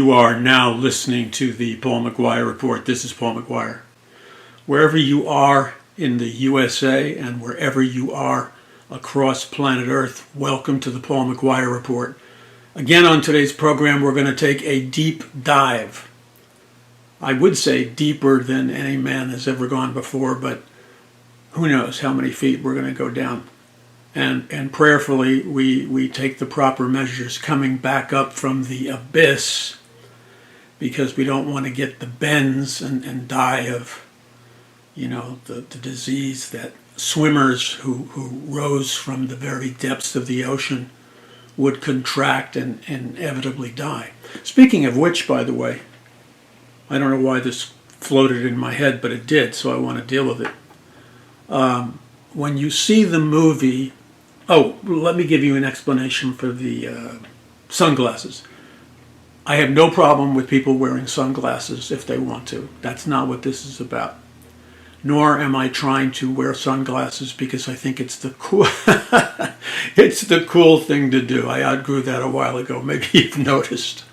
You are now listening to the Paul McGUIRE Report. This is Paul McGUIRE. Wherever you are in the USA and wherever you are across planet Earth, welcome to the Paul McGUIRE Report. Again, on today's program, we're going to take a deep dive. I would say deeper than any man has ever gone before, but who knows how many feet we're going to go down. And prayerfully, we take the proper measures coming back up from the abyss, because we don't want to get the bends and die of, the disease that swimmers who rose from the very depths of the ocean would contract and inevitably die. Speaking of which, by the way, I don't know why this floated in my head, but it did, so I want to deal with it. When you see the movie, let me give you an explanation for the sunglasses. I have no problem with people wearing sunglasses if they want to. That's not what this is about. Nor am I trying to wear sunglasses because I think it's the cool it's the cool thing to do. I outgrew that a while ago. Maybe you've noticed.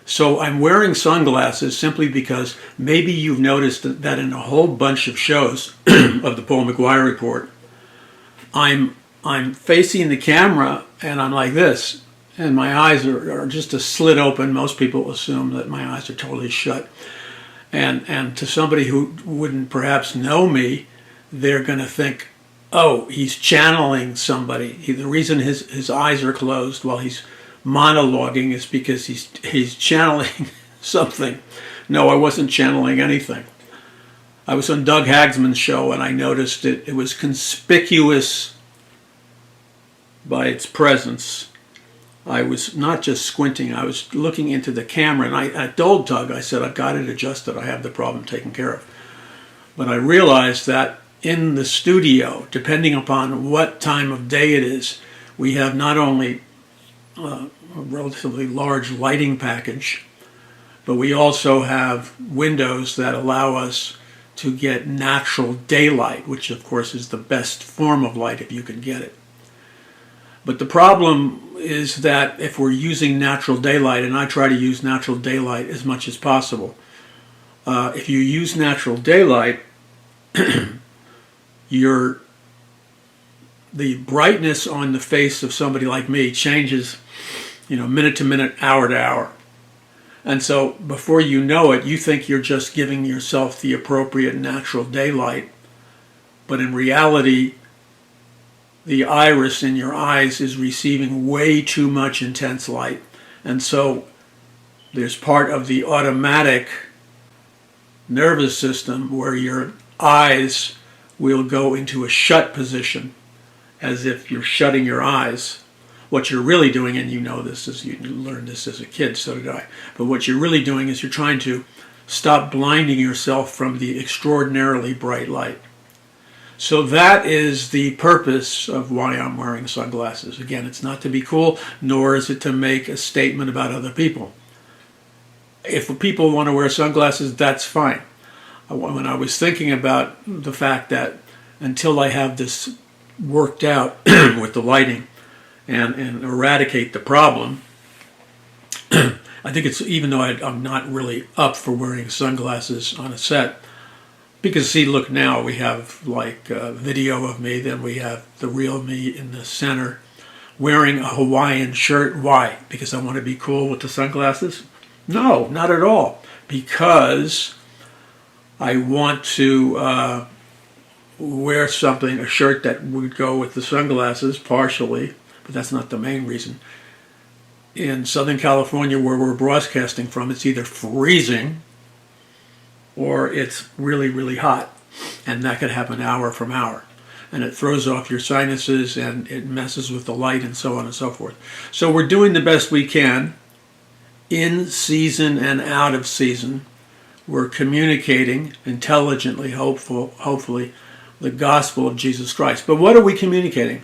So I'm wearing sunglasses simply because maybe you've noticed that in a whole bunch of shows of the Paul McGUIRE Report, I'm facing the camera and I'm like this, and my eyes are just a slit open. Most people assume that my eyes are totally shut. And to somebody who wouldn't perhaps know me, they're going to think, oh, he's channeling somebody. The reason his eyes are closed while he's monologuing is because he's channeling something. No, I wasn't channeling anything. I was on Doug Hagsman's show and I noticed it was conspicuous by its presence. I was not just squinting, I was looking into the camera, and I told Doug, I said, I've got it adjusted, I have the problem taken care of. But I realized that in the studio, depending upon what time of day it is, we have not only a relatively large lighting package, but we also have windows that allow us to get natural daylight, which of course is the best form of light if you can get it. But the problem is that if we're using natural daylight, and I try to use natural daylight as much as possible, if you use natural daylight, the brightness on the face of somebody like me changes, minute to minute, hour to hour. And so before you know it, you think you're just giving yourself the appropriate natural daylight, but in reality, the iris in your eyes is receiving way too much intense light. And so there's part of the automatic nervous system where your eyes will go into a shut position, as if you're shutting your eyes. What you're really doing, and you know this as you learned this as a kid, so did I, but what you're really doing is you're trying to stop blinding yourself from the extraordinarily bright light. So that is the purpose of why I'm wearing sunglasses. Again, it's not to be cool, nor is it to make a statement about other people. If people want to wear sunglasses, that's fine. When I was thinking about the fact that until I have this worked out with the lighting and eradicate the problem, I think it's, even though I'm not really up for wearing sunglasses on a set, because see, look, now we have like a video of me, then we have the real me in the center wearing a Hawaiian shirt. Why? Because I want to be cool with the sunglasses? No, not at all. Because I want to wear something, a shirt that would go with the sunglasses, partially, but that's not the main reason. In Southern California, where we're broadcasting from, it's either freezing or it's really, really hot, and that could happen hour from hour, and it throws off your sinuses and it messes with the light and so on and so forth. So we're doing the best we can in season and out of season. We're communicating intelligently, hopefully, the gospel of Jesus Christ. But what are we communicating?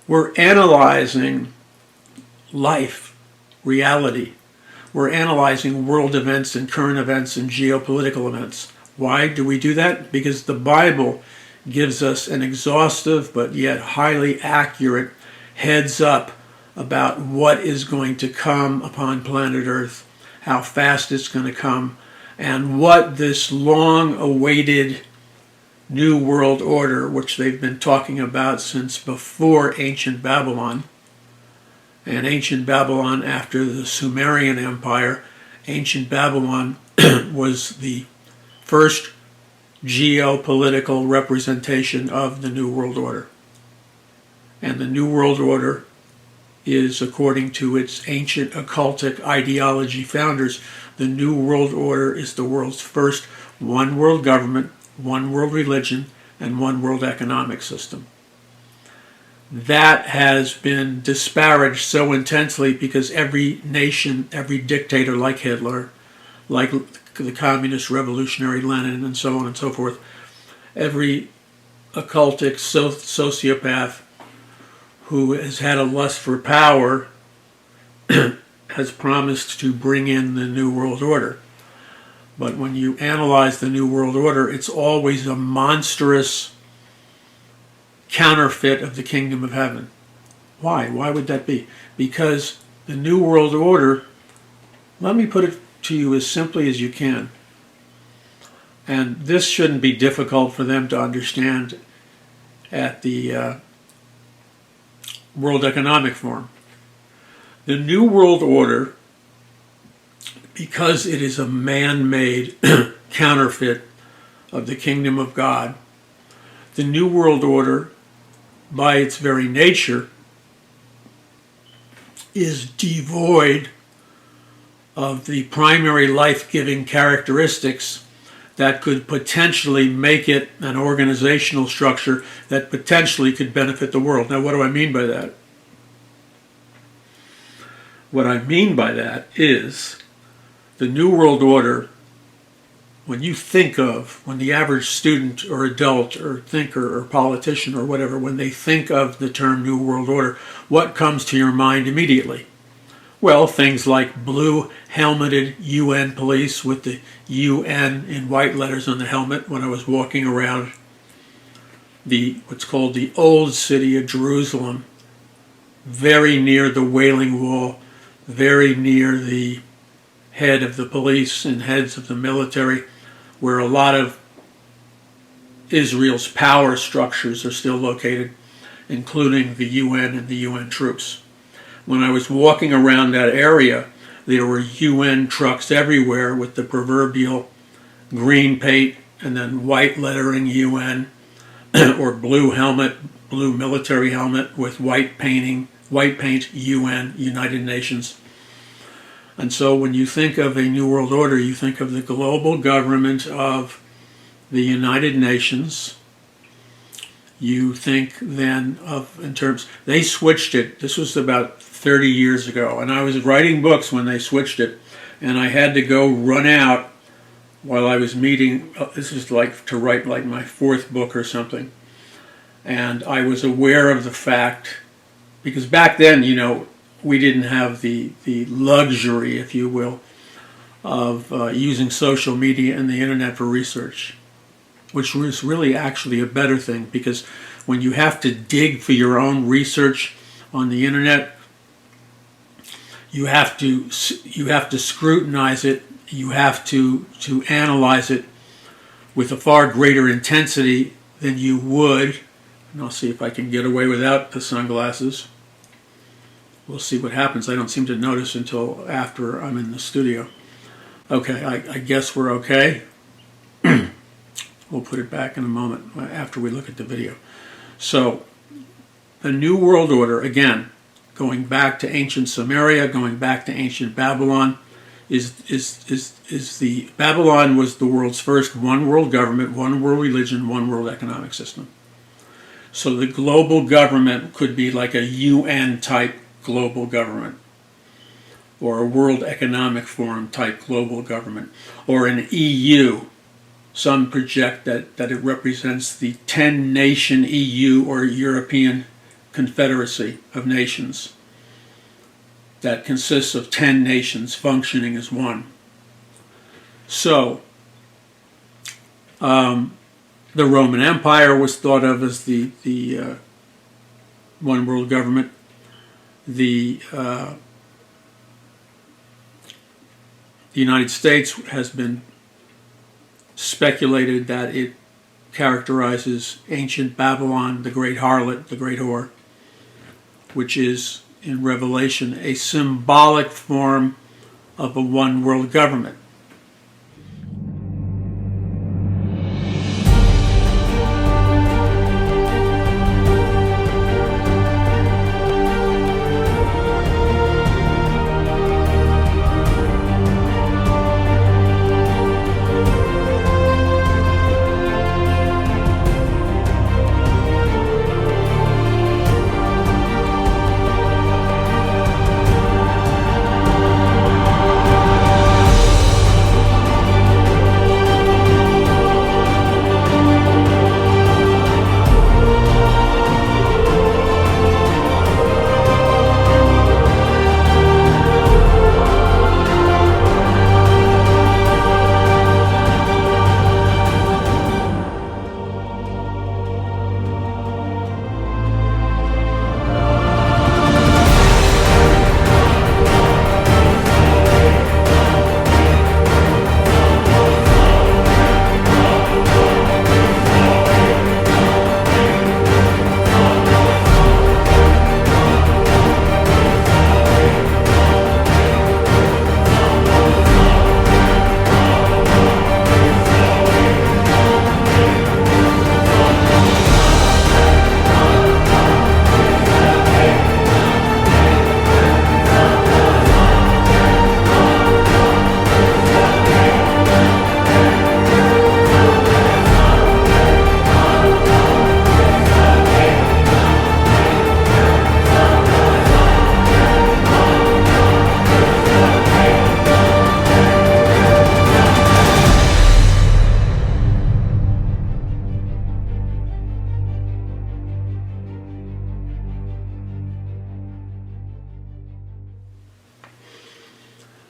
We're analyzing life, reality. We're analyzing world events and current events and geopolitical events. Why do we do that? Because the Bible gives us an exhaustive but yet highly accurate heads up about what is going to come upon planet Earth, how fast it's going to come, and what this long-awaited New World Order, which they've been talking about since before ancient Babylon, and ancient Babylon after the Sumerian Empire, ancient Babylon was the first geopolitical representation of the New World Order. And the New World Order is, according to its ancient occultic ideology founders, the New World Order is the world's first one world government, one world religion, and one world economic system. That has been disparaged so intensely because every nation, every dictator like Hitler, like the communist revolutionary Lenin, and so on and so forth, every occultic sociopath who has had a lust for power has promised to bring in the New World Order. But when you analyze the New World Order, it's always a monstrous counterfeit of the kingdom of heaven. Why? Why would that be? Because the New World Order, let me put it to you as simply as you can, and this shouldn't be difficult for them to understand at the World Economic Forum. The New World Order, because it is a man-made counterfeit of the kingdom of God, the New World Order, by its very nature, is devoid of the primary life-giving characteristics that could potentially make it an organizational structure that potentially could benefit the world. Now, what do I mean by that? What I mean by that is the New World Order, when you think of, when the average student or adult or thinker or politician or whatever, when they think of the term New World Order, what comes to your mind immediately? Well, things like blue helmeted UN police with the UN in white letters on the helmet when I was walking around what's called the old city of Jerusalem, very near the Wailing Wall, very near the head of the police and heads of the military, where a lot of Israel's power structures are still located, including the UN and the UN troops. When I was walking around that area, there were UN trucks everywhere with the proverbial green paint and then white lettering UN, or blue helmet, blue military helmet with white paint UN, United Nations. And so when you think of a New World Order, you think of the global government of the United Nations. You think then of, in terms, they switched it. This was about 30 years ago, and I was writing books when they switched it, and I had to go run out while I was meeting. This is like to write like my fourth book or something, and I was aware of the fact, because back then, you know, we didn't have the luxury, if you will, of using social media and the internet for research, which was really actually a better thing, because when you have to dig for your own research on the internet, you have to scrutinize it, you have to analyze it with a far greater intensity than you would, and I'll see if I can get away without the sunglasses. We'll see what happens. I don't seem to notice until after I'm in the studio. Okay, I guess we're okay. We'll put it back in a moment after we look at the video. So, the New World Order, again, going back to ancient Sumeria, going back to ancient Babylon, Babylon was the world's first one world government, one world religion, one world economic system. So the global government could be like a UN type global government, or a World Economic Forum type global government, or an EU. Some project that it represents the 10-nation EU, or European Confederacy of Nations, that consists of 10 nations functioning as one. So, the Roman Empire was thought of as the one world government. the United States has been speculated that it characterizes ancient Babylon, the great harlot, the great whore, which is in Revelation a symbolic form of a one world government.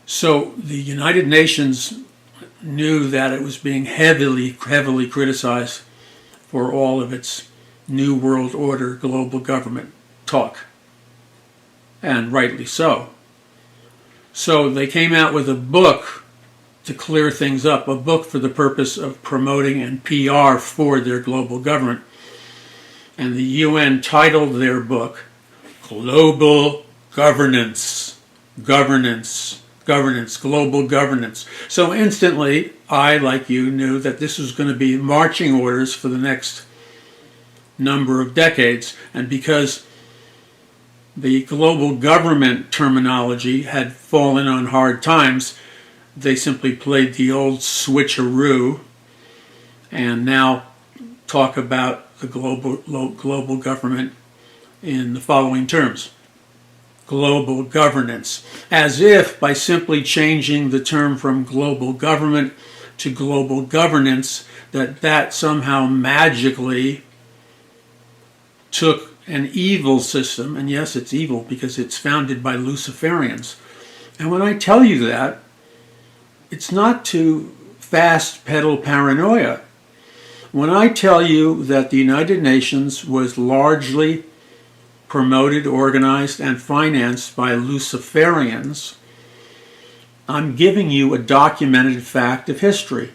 So the United Nations knew that it was being heavily criticized for all of its New World Order global government talk, and rightly so. So they came out with a book to clear things up, a book for the purpose of promoting and PR for their global government. And the UN titled their book Global Governance, Global Governance. So instantly, I, like you, knew that this was going to be marching orders for the next number of decades. And because the global government terminology had fallen on hard times, they simply played the old switcheroo and now talk about the global government in the following terms. Global governance, as if by simply changing the term from global government to global governance, that somehow magically took an evil system, and yes, it's evil because it's founded by Luciferians. And when I tell you that, it's not to fast pedal paranoia. When I tell you that the United Nations was largely promoted, organized, and financed by Luciferians, I'm giving you a documented fact of history.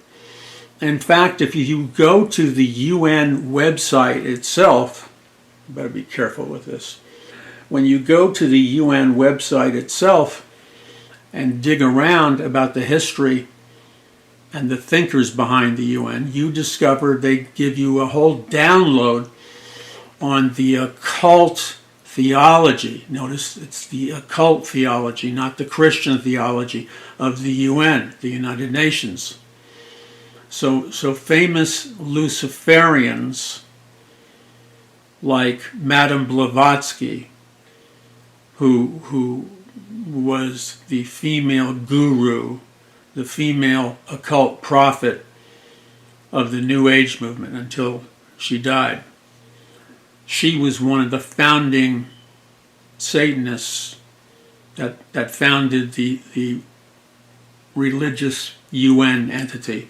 In fact, if you go to the UN website itself, you better be careful with this. When you go to the UN website itself and dig around about the history and the thinkers behind the UN, you discover they give you a whole download on the occult theology. Notice it's the occult theology, not the Christian theology of the UN, the United Nations. So famous Luciferians like Madame Blavatsky, who was the female guru, the female occult prophet of the New Age movement until she died. She was one of the founding Satanists that founded the religious UN entity.